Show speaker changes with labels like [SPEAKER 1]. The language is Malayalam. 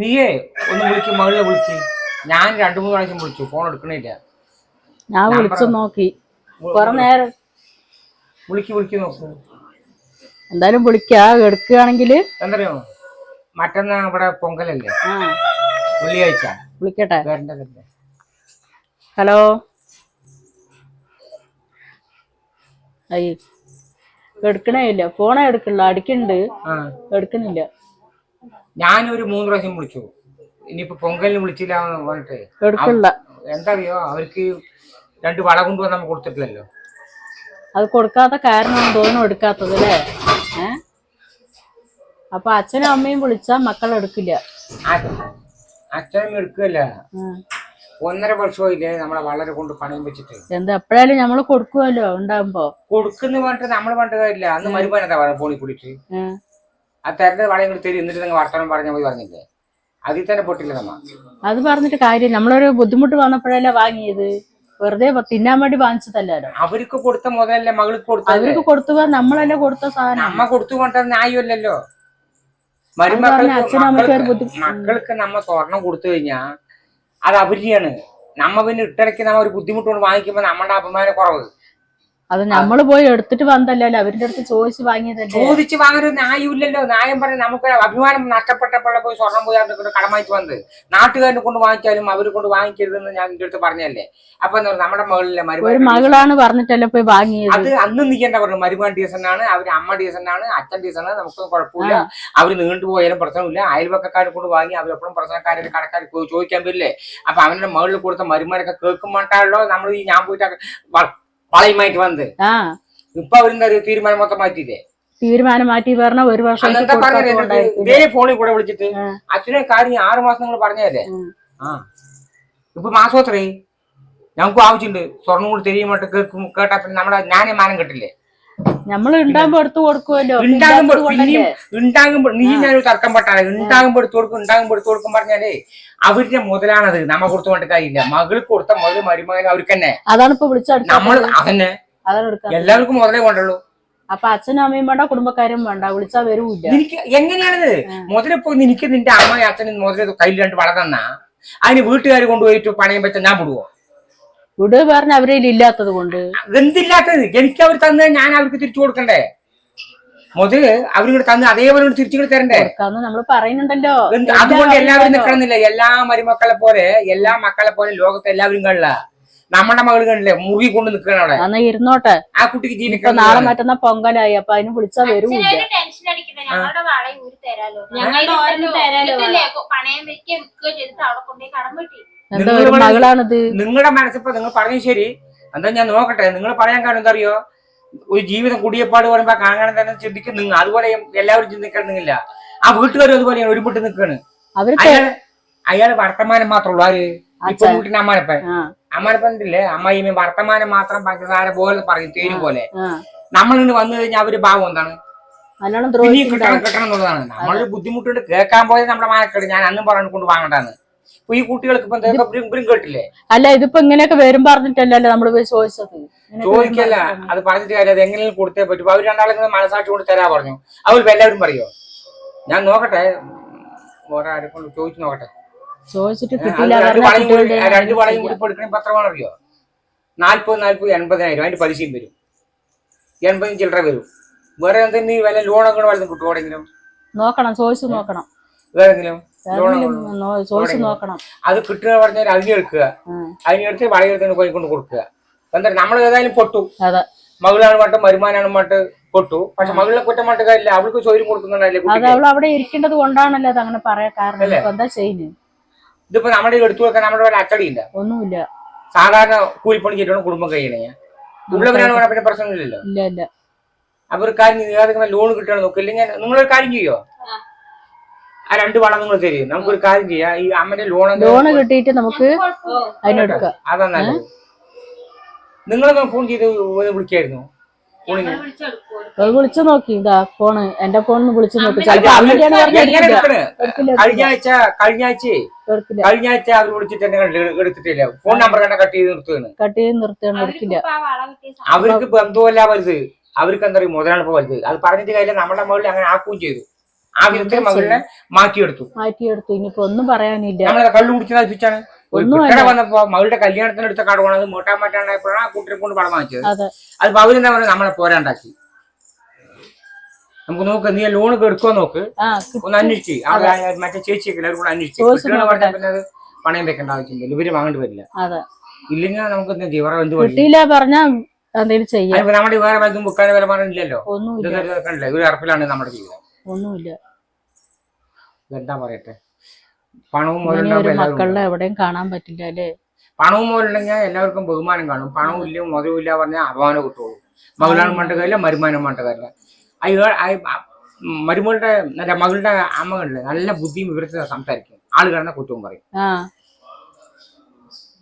[SPEAKER 1] നീയേ ഒന്ന് വിളിക്കും മകളിനെ വിളിക്ക്. ഞാൻ 2-3 പ്രാവശ്യം വിളിച്ചു, ഫോൺ എടുക്കണില്ല.
[SPEAKER 2] ഞാൻ വിളിച്ചു നോക്കി കൊറേ നേരം.
[SPEAKER 1] വിളിക്ക് നോക്കൂ.
[SPEAKER 2] എന്തായാലും എടുക്കുകയാണെങ്കിൽ
[SPEAKER 1] എന്തറിയോ, മറ്റന്നാ ഇവിടെ പൊങ്കലല്ലേ, വെള്ളിയാഴ്ച.
[SPEAKER 2] വിളിക്കട്ടെ. ഹലോ, അയ്യ എടുക്കണേ ഇല്ല, ഫോണേ എടുക്കണില്ല. അടിക്കണ്ട്, എടുക്കുന്നില്ല.
[SPEAKER 1] ഞാനൊരു 3 പ്രാവശ്യം വിളിച്ചു. ഇനിയിപ്പോ പൊങ്കലിന് വിളിച്ചില്ല പറഞ്ഞിട്ട്
[SPEAKER 2] എടുക്കണില്ല.
[SPEAKER 1] എന്താ അറിയോ, അവർക്ക് 2 വള കൊണ്ടുവന്ന് നമ്മൾ കൊടുത്തിട്ടില്ലല്ലോ.
[SPEAKER 2] അത് കൊടുക്കാത്ത കാരണം തോന്നുന്നു എടുക്കാത്തത് അല്ലേ? അപ്പൊ അച്ഛനും അമ്മയും വിളിച്ചാ മക്കൾ എടുക്കില്ല.
[SPEAKER 1] അച്ഛനും എടുക്കുകയല്ല. 1.5 വർഷമായില്ലേ നമ്മളെ വളരെ കൊണ്ട് പണയം വെച്ചിട്ട്.
[SPEAKER 2] എന്താ എപ്പോഴായാലും നമ്മള് കൊടുക്കുമല്ലോ ഉണ്ടാകുമ്പോ.
[SPEAKER 1] കൊടുക്കുന്ന പറഞ്ഞിട്ട് നമ്മൾ പണ്ട് കാര്യമില്ല. അന്ന് മരുമാനെന്താ ഫോണിൽ കുടിച്ച് ആ തരേണ്ട വളയും കൂടി തരും. എന്നിട്ട് നിങ്ങൾ വർത്തമാനം പറഞ്ഞ പോയി പറഞ്ഞില്ലേ, അതിൽ തന്നെ പൊട്ടില്ല നമ്മ. അത്
[SPEAKER 2] പറഞ്ഞിട്ട് കാര്യം, നമ്മളൊരു ബുദ്ധിമുട്ട് വന്നപ്പോഴല്ലേ വാങ്ങിയത്, വെറുതെ തിന്നാൻ വേണ്ടി വാങ്ങിച്ചതല്ലോ.
[SPEAKER 1] അവർക്ക് കൊടുത്ത മുതലല്ലേ മകൾക്ക് കൊടുത്ത.
[SPEAKER 2] അവർക്ക് കൊടുത്തു നമ്മളല്ലേ കൊടുത്ത സാധനം.
[SPEAKER 1] നമ്മ കൊടുത്തു കൊണ്ടത് ന്യായമല്ലല്ലോ. മക്കൾക്ക് നമ്മ സ്വർണം കൊടുത്തു കഴിഞ്ഞാ അത് അവരിയാണ്. നമ്മ പിന്നെ ഇട്ടിടയ്ക്ക് നമ്മ ഒരു ബുദ്ധിമുട്ട് കൊണ്ട് വാങ്ങിക്കുമ്പോ നമ്മുടെ അപമാന കുറവ്.
[SPEAKER 2] അത് നമ്മള് പോയി എടുത്തിട്ട് വന്നതല്ലോ, അവരുടെ അടുത്ത് ചോദിച്ചു വാങ്ങിയതല്ലേ.
[SPEAKER 1] ചോദിച്ചു വാങ്ങാനൊരു ന്യായമില്ലല്ലോ. ന്യായം പറഞ്ഞ നമുക്ക് അഭിമാനം നഷ്ടപ്പെട്ടപ്പോഴേ പോയി സ്വർണം പോയി കടമായിട്ട് വന്നത്. നാട്ടുകാരെ കൊണ്ട് വാങ്ങിച്ചാലും അവരെ കൊണ്ട് വാങ്ങിക്കരുതെന്ന് ഞാൻ എന്റെ അടുത്ത് പറഞ്ഞല്ലേ. അപ്പൊ നമ്മുടെ മകളിലെ
[SPEAKER 2] മകളാണ് പറഞ്ഞിട്ടല്ലേ പോയി വാങ്ങിയത്.
[SPEAKER 1] അത് അന്ന് നീ എന്താ പറഞ്ഞു, മരുമാൻ ഡീസനാണ്, അവര് അമ്മ ഡീസനാണ്, അച്ഛൻ ഡീസനാണ്, നമുക്ക് കുഴപ്പമില്ല, അവര് നീണ്ടുപോയാലും പ്രശ്നമില്ല. അയൽവക്കക്കാരെ കൊണ്ട് വാങ്ങി അവരെപ്പോഴും പ്രശ്നക്കാരെ കടക്കാർ ചോദിക്കാൻ പറ്റില്ലേ. അപ്പൊ അവന്റെ മകളിൽ കൊടുത്ത മരുമാനൊക്കെ കേൾക്കുമ്പോട്ടാണല്ലോ നമ്മൾ ഈ ഞാൻ പോയിട്ട് വളയുമായിട്ട് വന്നത്. ഇപ്പൊ അവരെന്താ തീരുമാനം മൊത്തം മാറ്റിയില്ലേ.
[SPEAKER 2] തീരുമാനം മാറ്റി പറഞ്ഞ 1 വർഷം
[SPEAKER 1] ഇതേ ഫോണിൽ കൂടെ വിളിച്ചിട്ട് അച്ഛനെ കാര്യം 6 മാസം നിങ്ങൾ പറഞ്ഞതല്ലേ. ഇപ്പൊ മാസോത്രേ ഞങ്ങൾക്ക് ആവശ്യമുണ്ട്, സ്വർണ്ണം കൂടി തെരിയുമ്പോട്ട് കേട്ടാ പിന്നെ നമ്മുടെ ഞാനേ മാനം കെട്ടില്ലേ.
[SPEAKER 2] നമ്മൾ ഉണ്ടാകുമ്പോ എടുത്തു കൊടുക്കുമല്ലോ.
[SPEAKER 1] ഉണ്ടാകുമ്പോൾ നീ ഞാനൊരു തർക്കം പെട്ടാണ്. ഉണ്ടാകുമ്പോൾ എടുത്തു കൊടുക്കും പറഞ്ഞാലേ അവരുടെ മുതലാണത്. നമ്മ കൊടുത്തു കൊണ്ട് കാര്യമില്ല. മകൾക്ക് കൊടുത്ത മുതൽ മരുമകൻ അവർക്ക് തന്നെ.
[SPEAKER 2] അതാണ് ഇപ്പൊ വിളിച്ചത്.
[SPEAKER 1] നമ്മൾ അതന്നെ എല്ലാവർക്കും മുതലേ കൊണ്ടുള്ളൂ.
[SPEAKER 2] അപ്പൊ അച്ഛനും അമ്മയും വേണ്ട, കുടുംബക്കാരും വേണ്ട, വിളിച്ചാ വരൂല്ല.
[SPEAKER 1] എനിക്ക് എങ്ങനെയാണത് മുതലിപ്പോ നിനക്ക് നിന്റെ അമ്മയും അച്ഛനും മുതൽ കയ്യിൽ 2 വള തന്നാ അതിന് വീട്ടുകാർ കൊണ്ടുപോയിട്ട് പണയം വെച്ചാൽ ഞാൻ വിടുവോ?
[SPEAKER 2] വിട് പറഞ്ഞ അവരെ ഇല്ലാത്തത് കൊണ്ട്.
[SPEAKER 1] എന്തില്ലാത്തത്? എനിക്ക് അവർ തന്നത് ഞാൻ അവർക്ക് തിരിച്ചു കൊടുക്കണ്ടേ? മുതല് അവരിവിടെ തന്ന് അതേപോലെ തിരിച്ചു തരണ്ടേ?
[SPEAKER 2] നമ്മൾ പറയുന്നുണ്ടല്ലോ.
[SPEAKER 1] അതുകൊണ്ട് എല്ലാവരും നിൽക്കണമെന്നില്ല. എല്ലാ മരുമക്കളെ പോലെ, എല്ലാ മക്കളെ പോലെ ലോകത്തെ എല്ലാവരും കാണില്ല. നമ്മുടെ മകൾ കണ്ടില്ലേ മുറി കൊണ്ട് നിൽക്കണം അവിടെ.
[SPEAKER 2] എന്നാ ഇരുന്നോട്ടെ,
[SPEAKER 1] ആ കുട്ടിക്ക് ജീവിക്കാൻ.
[SPEAKER 2] നാളെ മറ്റന്നാ പൊങ്കലായി, അപ്പൊ അതിന് വിളിച്ചാ വരൂല്ല. മകളാണിത്.
[SPEAKER 1] നിങ്ങളുടെ മനസ്സിപ്പോ നിങ്ങൾ പറഞ്ഞു ശരി. എന്താ ഞാൻ നോക്കട്ടെ. നിങ്ങൾ പറയാൻ കാരണം എന്താ അറിയോ, ഒരു ജീവിതം കുടിയപ്പാട് പറയുമ്പോ കാണാൻ തന്നെ ചിന്തിക്കും നിങ്ങൾ. അതുപോലെ എല്ലാവരും ചിന്തിക്കണമെന്നില്ല. ആ വീട്ടുകാരും അതുപോലെയാണ്, ഒരുമിട്ട് നിൽക്കാണ്. അയാള് വർത്തമാനം മാത്രമുള്ളൂ. ആര്? ഇപ്പൊ വീട്ടിന് അമ്മാനപ്പനില്ലേ, അമ്മായിമ്മ വർത്തമാനം മാത്രം പഞ്ചസാര പോലെ പറയും, തേര് പോലെ. നമ്മളിന്ന് വന്നു കഴിഞ്ഞാൽ അവര് ഭാവം എന്താണ്, കിട്ടണം എന്നുള്ളതാണ്. നമ്മളൊരു ബുദ്ധിമുട്ടുണ്ട് കേൾക്കാൻ പോയത് നമ്മുടെ മാനക്കേട്. ഞാൻ അന്നും പറഞ്ഞു കൊണ്ട് വാങ്ങണ്ടാന്ന്. ഇപ്പൊ ഈ കുട്ടികൾക്ക് ഇപ്പം കേട്ടില്ലേ?
[SPEAKER 2] അല്ല, ഇതിപ്പോ ഇങ്ങനെയൊക്കെ വരും പറഞ്ഞിട്ടല്ലോ നമ്മള് പോയി ചോദിച്ചത്.
[SPEAKER 1] ചോദിക്കല്ല, അത് പറഞ്ഞിട്ട് കാര്യം. അത് എങ്ങനെയും കൊടുത്തേ പറ്റും. അവർ രണ്ടാളെങ്കിലും മനസ്സാക്ഷി കൊണ്ട് തരാ പറഞ്ഞു. അവർ എല്ലാവരും പറയോ? ഞാൻ നോക്കട്ടെ, വേറെ ആരെ കൊണ്ട് ചോദിച്ചു നോക്കട്ടെ.
[SPEAKER 2] ചോദിച്ചിട്ട്
[SPEAKER 1] 2 വളയും കൂടി എടുക്കണമെങ്കിൽ പത്ര വേണം അറിയോ? 40 80,000 അതിന്റെ പലിശയും വരും. 80 ചില്ലറ വരും. വേറെ എന്തെങ്കിലും വല്ല ലോണൊക്കെ വല്ലതും കിട്ടുവാണെങ്കിലും
[SPEAKER 2] നോക്കണം, ചോദിച്ചു നോക്കണം.
[SPEAKER 1] വേറെങ്കിലും
[SPEAKER 2] ചോദിച്ചു നോക്കണം.
[SPEAKER 1] അത് കിട്ടുക പറഞ്ഞാൽ അതിനെടുക്കുക, അതിനെടുത്ത് വളയെടുത്ത് പോയി കൊണ്ട് കൊടുക്കുക. എന്താ നമ്മൾ ഏതായാലും പൊട്ടു. മകളാണ് മട്ട് മരുമാനാണ് മട്ട് പൊട്ടു. പക്ഷെ മകളെ കുറ്റം മട്ട് കാര്യമില്ല. അവൾക്ക് ചോദ്യം കൊടുക്കുന്നുണ്ടല്ലേ.
[SPEAKER 2] അവൾ അവിടെ ഇരിക്കേണ്ടത് കൊണ്ടാണല്ലോ അത് അങ്ങനെ പറയാൻ കാരണം. എന്താ ചെയ്യുന്നത്?
[SPEAKER 1] ഇതിപ്പോ നമ്മുടെ എടുത്തു വെക്കാൻ നമ്മുടെ ഒരു അച്ചടിയില്ല, ഒന്നുമില്ല. സാധാരണ കൂലിപ്പണി ചെയ്തിട്ടാണ് കുടുംബം കഴിയണേ. ഉള്ളവരാണ് പറഞ്ഞ പിന്നെ പ്രശ്നമില്ലല്ലോ.
[SPEAKER 2] ഇല്ല.
[SPEAKER 1] അപ്പൊ ഒരു കാര്യം ലോൺ കിട്ടണം നോക്കില്ലെങ്കിൽ നിങ്ങളൊരു കാര്യം ചെയ്യോ, ആ 2 വള നിങ്ങൾ തരും. നമുക്കൊരു കാര്യം ചെയ്യാം, ഈ അമ്മന്റെ ലോൺ
[SPEAKER 2] കിട്ടിയിട്ട് നമുക്ക് അതിനെടുക്കാം.
[SPEAKER 1] അതാ നല്ലത്. നിങ്ങളൊന്ന് ഫോൺ ചെയ്ത് വിളിക്കായിരുന്നു.
[SPEAKER 2] വിളിച്ചു നോക്കി, ഇതാ ഫോണ്, എന്റെ ഫോണിന്ന് വിളിച്ചു നോക്കി.
[SPEAKER 1] കഴിഞ്ഞ ആഴ്ച അവർ വിളിച്ചിട്ട് എടുത്തിട്ടില്ല. ഫോൺ നമ്പർ തന്നെ കട്ട് ചെയ്ത് നിർത്തുകയാണ്.
[SPEAKER 2] എടുക്കില്ല.
[SPEAKER 1] അവർക്ക് ബന്ധമല്ല വലുത്, അവർക്ക് എന്താ പറയുക മുതലാണ് ഇപ്പൊ വലുത്. അത് പറഞ്ഞിട്ട് കാര്യമില്ല. നമ്മുടെ മകളിൽ അങ്ങനെ ആക്കുകയും ചെയ്തു. ആ വിധത്തിൽ മകളിനെ മാറ്റിയെടുത്തു.
[SPEAKER 2] ഇനിയിപ്പോ ഒന്നും പറയാനില്ല.
[SPEAKER 1] നമ്മളെ കള്ളു കുടിച്ച് നശിപ്പിച്ചാണ്. വന്നപ്പോ മകളുടെ കല്യാണത്തിന് എടുത്ത കടമാണ് അത് മൂട്ടാൻ മാറ്റാണ്ടായപ്പോഴാണ് ആ കുട്ടിയെ കൊണ്ട് പണം വാങ്ങിച്ചത്. അത് അവരെന്താ പറയുക, നമ്മളെ പോരാണ്ടാക്കി. നമുക്ക് നോക്ക്, നീ ലോൺ എടുക്കുമോ നോക്ക്, ഒന്ന് അന്വേഷിച്ച് മറ്റേ ചേച്ചിയൊക്കെ എല്ലാവരും കൂടെ അന്വേഷിച്ച് പറഞ്ഞാൽ പിന്നെ അത് പണയം വെക്കേണ്ട ആവശ്യമില്ല, ഇവര് വാങ്ങേണ്ടി വരില്ല. ഇല്ലെങ്കിൽ നമുക്ക് എന്ത്
[SPEAKER 2] പറഞ്ഞാൽ
[SPEAKER 1] നമ്മുടെ വേറെ വലുതും ബുക്കാനും വില പറഞ്ഞില്ലല്ലോ, ഒരു അറപ്പിലാണ് നമ്മുടെ ജീവിതം.
[SPEAKER 2] ഒന്നുമില്ല.
[SPEAKER 1] എന്താ പറയട്ടെ, പണവും മക്കളുടെ
[SPEAKER 2] എവിടെയും കാണാൻ പറ്റില്ല അല്ലേ.
[SPEAKER 1] പണവും മോലുണ്ടെങ്കിൽ എല്ലാവർക്കും ബഹുമാനം കാണും. പണവും ഇല്ല മുതലും ഇല്ല പറഞ്ഞാൽ അപമാനം കിട്ടുള്ളൂ. മകളാണ് മണ്ടക്കാരില്ല, മരുമാനം മണ്ടക്കാരില്ല. മരുമകളുടെ മകളുടെ അമ്മകളില് നല്ല ബുദ്ധിയും വിവരത്തിൽ സംസാരിക്കും. ആള് കിടന്ന കുറ്റവും പറയും.